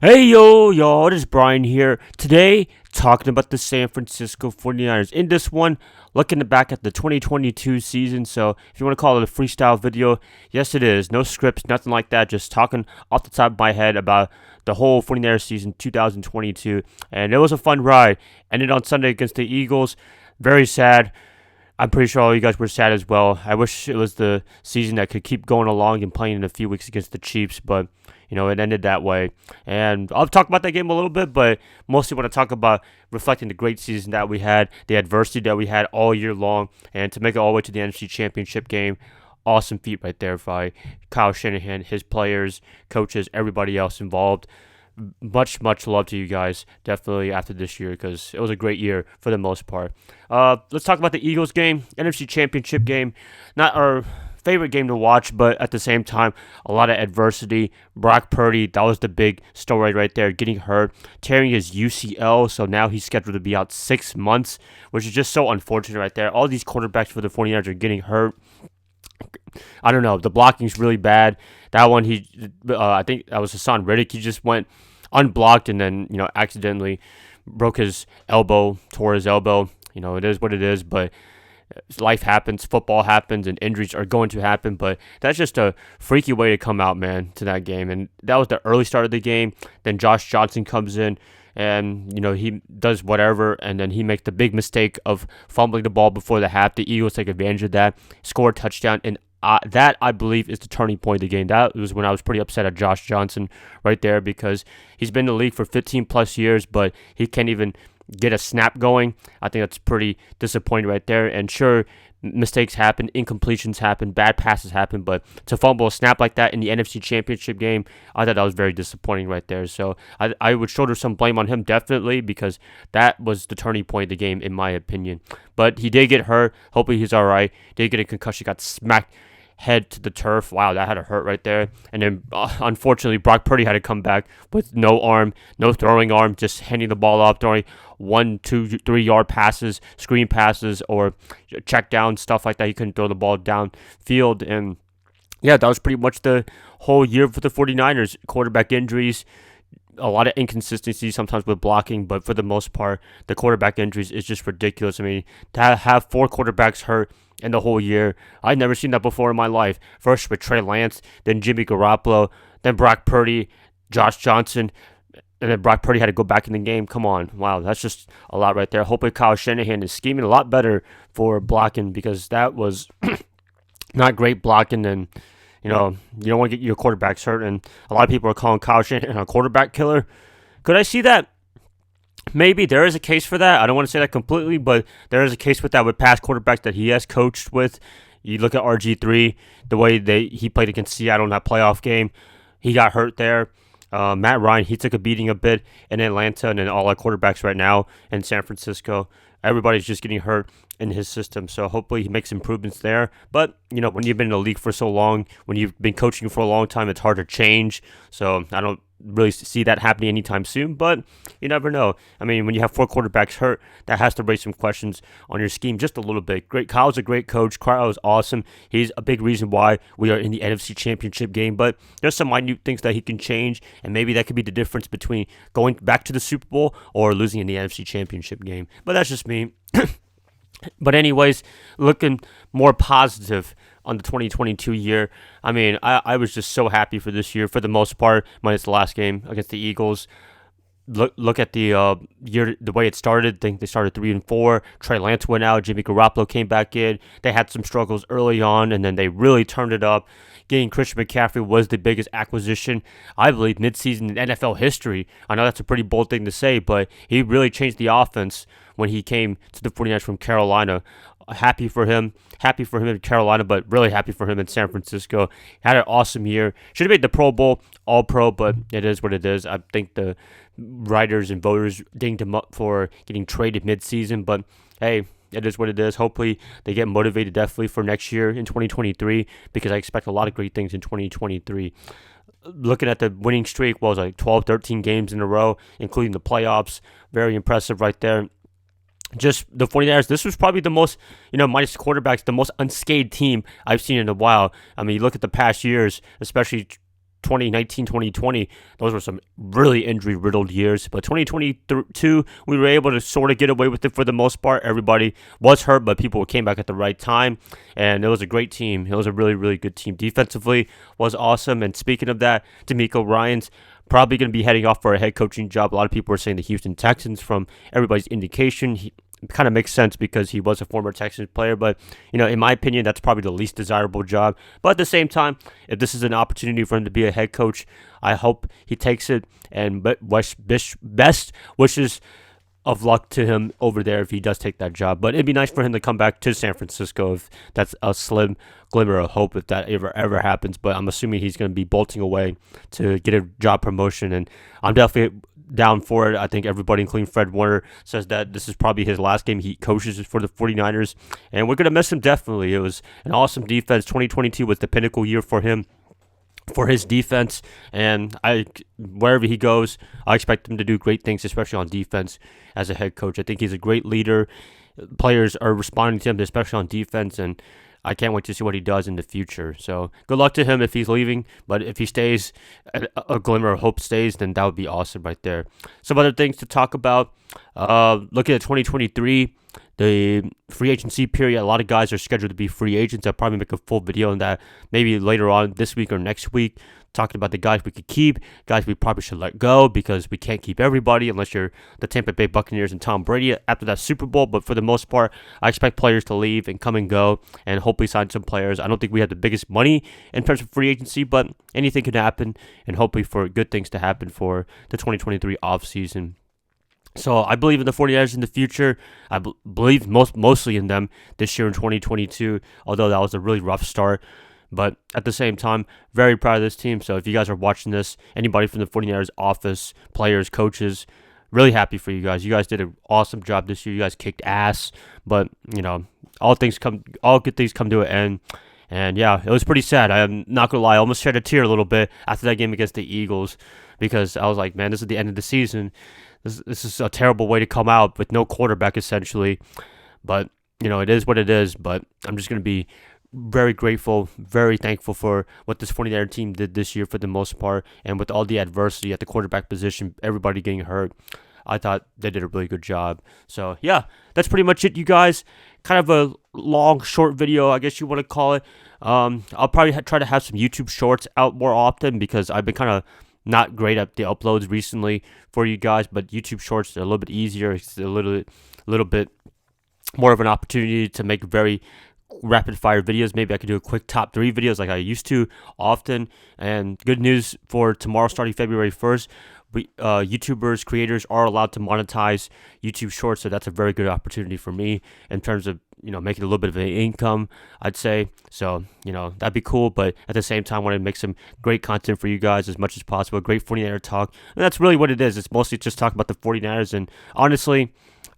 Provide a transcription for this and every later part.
Hey yo, y'all, it is Brian here. Today, talking about the San Francisco 49ers. In this one, looking back at the 2022 season. So, if you want to call it a freestyle video, yes, it is. No scripts, nothing like that. Just talking off the top of my head about the whole 49ers season 2022. And it was a fun ride. Ended on Sunday against the Eagles. Very sad. I'm pretty sure all you guys were sad as well. I wish it was the season that could keep going along and playing in a few weeks against the Chiefs, but it ended that way. And I'll talk about that game a little bit, but mostly want to talk about reflecting the great season that we had, the adversity that we had all year long, and to make it all the way to the NFC Championship game. Awesome feat right there by Kyle Shanahan, his players, coaches, everybody else involved. Much love to you guys, definitely after this year, because it was a great year for the most part. Let's talk about the Eagles game, NFC Championship game. Not our favorite game to watch, but at the same time, a lot of adversity. Brock Purdy, that was the big story right there, getting hurt, tearing his UCL, so now he's scheduled to be out 6 months, which is just so unfortunate right there. All these quarterbacks for the 49ers are getting hurt. I don't know. The blocking's really bad. That one, I think that was Hassan Riddick. He just went unblocked and then, accidentally broke his elbow, tore his elbow. It is what it is, but life happens, football happens, and injuries are going to happen. But that's just a freaky way to come out, man, to that game. And that was the early start of the game. Then Josh Johnson comes in, and he does whatever, and then he makes the big mistake of fumbling the ball before the half. The Eagles take advantage of that, score a touchdown, and that, I believe, is the turning point of the game. That was when I was pretty upset at Josh Johnson right there, because he's been in the league for 15 plus years, but he can't even get a snap going. I think that's pretty disappointing right there. And sure, mistakes happen, incompletions happen, bad passes happen, but to fumble a snap like that in the NFC Championship game, I thought that was very disappointing right there. So I would shoulder some blame on him, definitely, because that was the turning point of the game, in my opinion. But he did get hurt. Hopefully he's all right. Did get a concussion, got smacked head to the turf. Wow, that had to hurt right there. And then, unfortunately, Brock Purdy had to come back with no arm, no throwing arm, just handing the ball off, throwing 1, 2, 3 yard passes, screen passes, or check down, stuff like that. He couldn't throw the ball downfield. And yeah, that was pretty much the whole year for the 49ers. Quarterback injuries, a lot of inconsistency sometimes with blocking, but for the most part, the quarterback injuries is just ridiculous. I mean, to have 4 quarterbacks hurt in the whole year, I've never seen that before in my life. First with Trey Lance, then Jimmy Garoppolo, then Brock Purdy, Josh Johnson, and then Brock Purdy had to go back in the game. Come on. Wow, that's just a lot right there. Hopefully Kyle Shanahan is scheming a lot better for blocking, because that was not great blocking. And you don't want to get your quarterbacks hurt. And a lot of people are calling Kyle Shanahan a quarterback killer. Could I see that? Maybe there is a case for that. I don't want to say that completely, but there is a case with that with past quarterbacks that he has coached with. You look at RG3, the way he played against Seattle in that playoff game. He got hurt there. Matt Ryan, he took a beating a bit in Atlanta, and then all our quarterbacks right now in San Francisco. Everybody's just getting hurt in his system, so hopefully he makes improvements there. But, when you've been in the league for so long, when you've been coaching for a long time, it's hard to change. So I don't really see that happening anytime soon, but you never know. I mean, when you have 4 quarterbacks hurt, that has to raise some questions on your scheme just a little bit. Kyle's a great coach. Kyle is awesome. He's a big reason why we are in the NFC Championship game, but there's some minute things that he can change, and maybe that could be the difference between going back to the Super Bowl or losing in the NFC Championship game. But that's just me. But anyways, looking more positive on the 2022 year. I mean, I was just so happy for this year for the most part, minus the last game against the Eagles. Look at the year, the way it started. I think they started 3-4. Trey Lance went out. Jimmy Garoppolo came back in. They had some struggles early on, and then they really turned it up. Getting Christian McCaffrey was the biggest acquisition, I believe, midseason in NFL history. I know that's a pretty bold thing to say, but he really changed the offense when he came to the 49ers from Carolina. Happy for him in Carolina, but really happy for him in San Francisco. Had an awesome year. Should have made the Pro Bowl, All Pro, but it is what it is. I think the writers and voters dinged him up for getting traded midseason, but hey, it is what it is. Hopefully they get motivated definitely for next year in 2023, because I expect a lot of great things in 2023. Looking at the winning streak, was like 12, 13 games in a row, including the playoffs. Very impressive right there. Just the 49ers, this was probably the most, minus the quarterbacks, the most unscathed team I've seen in a while. I mean, you look at the past years, especially 2019, 2020, those were some really injury-riddled years. But 2022, we were able to sort of get away with it for the most part. Everybody was hurt, but people came back at the right time, and it was a great team. It was a really, really good team. Defensively was awesome. And speaking of that, D'Amico Ryans probably going to be heading off for a head coaching job. A lot of people are saying the Houston Texans from everybody's indication. It kind of makes sense because he was a former Texans player, but in my opinion, that's probably the least desirable job. But at the same time, if this is an opportunity for him to be a head coach, I hope he takes it, and best wishes of luck to him over there if he does take that job. But it'd be nice for him to come back to San Francisco if that's a slim glimmer of hope if that ever happens. But I'm assuming he's going to be bolting away to get a job promotion, and I'm definitely down for it. I think everybody, including Fred Warner, says that this is probably his last game he coaches for the 49ers, and we're going to miss him definitely. It was an awesome defense. 2022 was the pinnacle year for him, for his defense, and wherever he goes, I expect him to do great things, especially on defense as a head coach. I think he's a great leader. Players are responding to him, especially on defense, and I can't wait to see what he does in the future. So good luck to him if he's leaving, but if he stays, a glimmer of hope stays, then that would be awesome right there. Some other things to talk about. Looking at 2023, the free agency period, a lot of guys are scheduled to be free agents. I'll probably make a full video on that maybe later on this week or next week, talking about the guys we could keep, guys we probably should let go because we can't keep everybody unless you're the Tampa Bay Buccaneers and Tom Brady after that Super Bowl. But for the most part, I expect players to leave and come and go and hopefully sign some players. I don't think we have the biggest money in terms of free agency, but anything can happen, and hopefully for good things to happen for the 2023 offseason. So I believe in the 49ers in the future. I believe mostly in them this year in 2022, although that was a really rough start. But at the same time, very proud of this team. So if you guys are watching this, anybody from the 49ers office, players, coaches, really happy for you guys. You guys did an awesome job this year. You guys kicked ass. But, all good things come to an end. And yeah, it was pretty sad. I'm not going to lie. I almost shed a tear a little bit after that game against the Eagles because I was like, man, this is the end of the season. This is a terrible way to come out with no quarterback, essentially. But, it is what it is. But I'm just going to be very grateful, very thankful for what this 49er team did this year for the most part. And with all the adversity at the quarterback position, everybody getting hurt, I thought they did a really good job. So, yeah, that's pretty much it, you guys. Kind of a long, short video, I guess you want to call it. I'll probably try to have some YouTube shorts out more often because I've been kind of not great at the uploads recently for you guys, but YouTube shorts are a little bit easier. It's a little bit more of an opportunity to make very rapid fire videos. Maybe I could do a quick top 3 videos like I used to often. And good news for tomorrow, starting February 1st, YouTubers, creators are allowed to monetize YouTube Shorts, so that's a very good opportunity for me in terms of making a little bit of an income, I'd say. So that'd be cool, but at the same time, I want to make some great content for you guys as much as possible. Great 49er talk, and that's really what it is. It's mostly just talking about the 49ers, and honestly,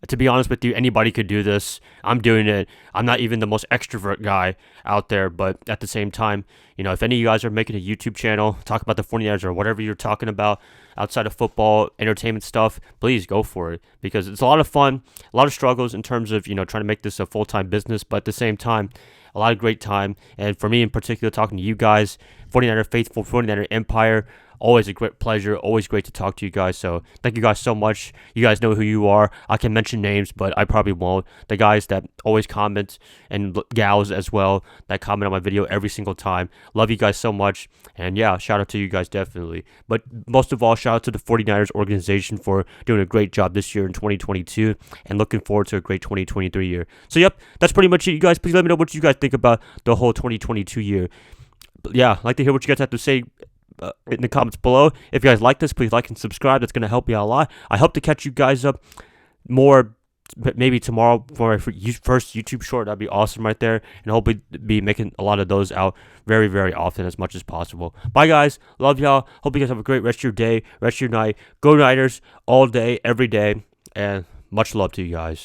to be honest with you, anybody could do this. I'm doing it. I'm not even the most extrovert guy out there, but at the same time, if any of you guys are making a YouTube channel, talk about the 49ers or whatever you're talking about outside of football, entertainment stuff, please go for it because it's a lot of fun, a lot of struggles in terms of, trying to make this a full-time business, but at the same time, a lot of great time. And for me in particular, talking to you guys, 49er faithful, 49er empire, always a great pleasure. Always great to talk to you guys. So thank you guys so much. You guys know who you are. I can mention names, but I probably won't. The guys that always comment and gals as well that comment on my video every single time. Love you guys so much. And yeah, shout out to you guys definitely. But most of all, shout out to the 49ers organization for doing a great job this year in 2022 and looking forward to a great 2023 year. So yep, that's pretty much it, you guys. Please let me know what you guys think about the whole 2022 year. But yeah, I'd like to hear what you guys have to say in the comments below. If you guys like this, please like and subscribe. That's going to help me out a lot. I hope to catch you guys up more maybe tomorrow for my first YouTube short. That'd be awesome right there. And hopefully be making a lot of those out very, very often as much as possible. Bye, guys. Love y'all. Hope you guys have a great rest of your day, rest of your night. Go Niners all day, every day. And much love to you guys.